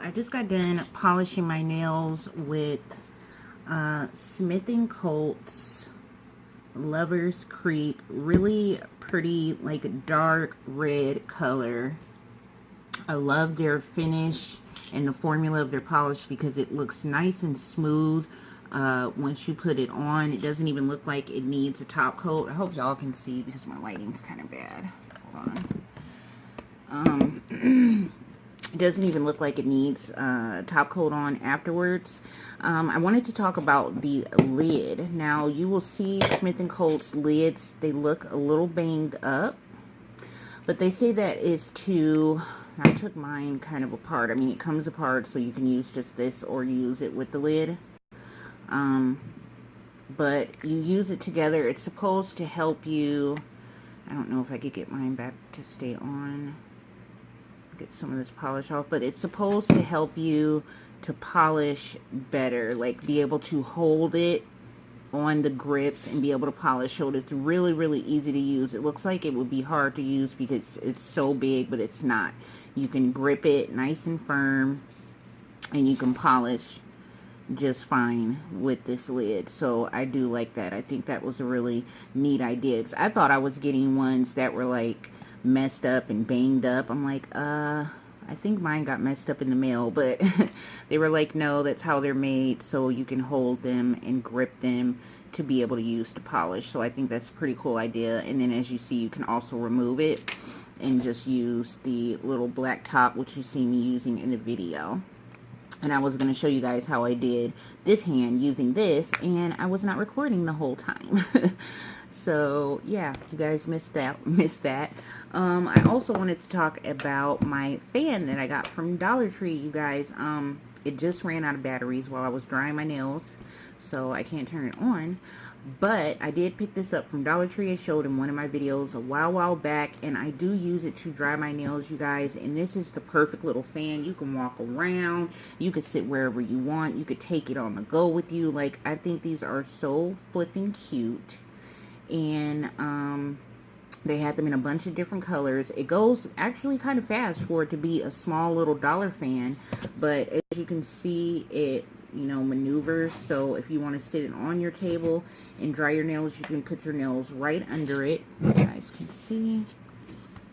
I just got done polishing my nails with Smith&Colt's Lover's Creep. Really pretty, like dark red color. I love their finish and the formula of their polish because it looks nice and smooth once you put it on. It doesn't even look like it needs a top coat. I hope y'all can see because my lighting's kind of bad. Hold on. It doesn't even look like it needs top coat on afterwards. I wanted to talk about the lid. Now, you will see Smith&Colt's lids, they look a little banged up. But they say that is to, I took mine kind of apart. I mean, it comes apart so you can use just this or use it with the lid. But you use it together. It's supposed to help you. I don't know if I could get mine back to stay on. Get some of this polish off, but it's supposed to help you to polish better, like be able to hold it on the grips and be able to polish. So it's really, really easy to use. It looks like it would be hard to use because it's so big, but it's not. You can grip it nice and firm and you can polish just fine with this lid. So I do like that. I think that was a really neat idea, because I thought I was getting ones that were like messed up and banged up. I'm like, I think mine got messed up in the mail, but they were like, no, that's how they're made, so you can hold them and grip them to be able to use to polish. So I think that's a pretty cool idea. And then as you see, you can also remove it and just use the little black top, which you see me using in the video. And I was going to show you guys how I did this hand using this, and I was not recording the whole time. So yeah, you guys missed that. I also wanted to talk about my fan that I got from Dollar Tree, you guys. It just ran out of batteries while I was drying my nails, so I can't turn it on. But I did pick this up from Dollar Tree. I showed in one of my videos a while back, and I do use it to dry my nails, you guys. And this is the perfect little fan. You can walk around, you could sit wherever you want, you could take it on the go with you. Like, I think these are so flipping cute. And they had them in a bunch of different colors. It goes actually kind of fast for it to be a small little dollar fan, but as you can see, it, you know, maneuvers. So if you want to sit it on your table and dry your nails, you can put your nails right under it. You guys can see,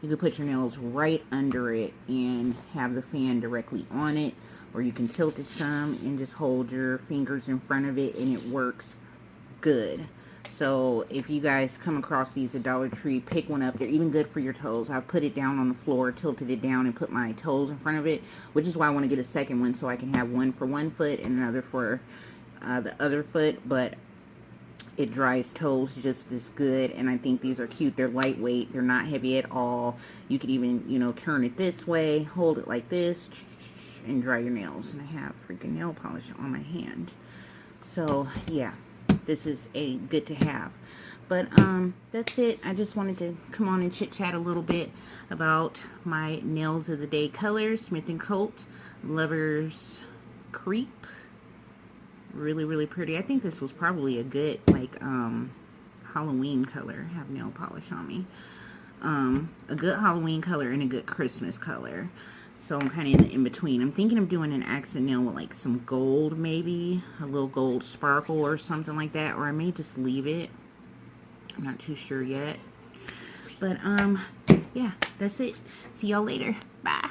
you can put your nails right under it and have the fan directly on it, or you can tilt it some and just hold your fingers in front of it, and it works good. So if you guys come across these at Dollar Tree, pick one up. They're even good for your toes. I put it down on the floor, tilted it down, and put my toes in front of it, which is why I want to get a second one, so I can have one for one foot and another for the other foot. But it dries toes just as good, and I think these are cute. They're lightweight. They're not heavy at all. You could even, you know, turn it this way, hold it like this, and dry your nails. And I have freaking nail polish on my hand. So yeah, this is a good to have. But that's it. I just wanted to come on and chit chat a little bit about my nails of the day colors. Smith&Cult Lover's Creep. Really, really pretty. I think this was probably a good, like, Halloween color. I have nail polish on me. A good Halloween color and a good Christmas color. So I'm kind of in between. I'm thinking of doing an accent nail with like some gold, maybe a little gold sparkle or something like that, or I may just leave it. I'm not too sure yet. But yeah, that's it. See y'all later. Bye.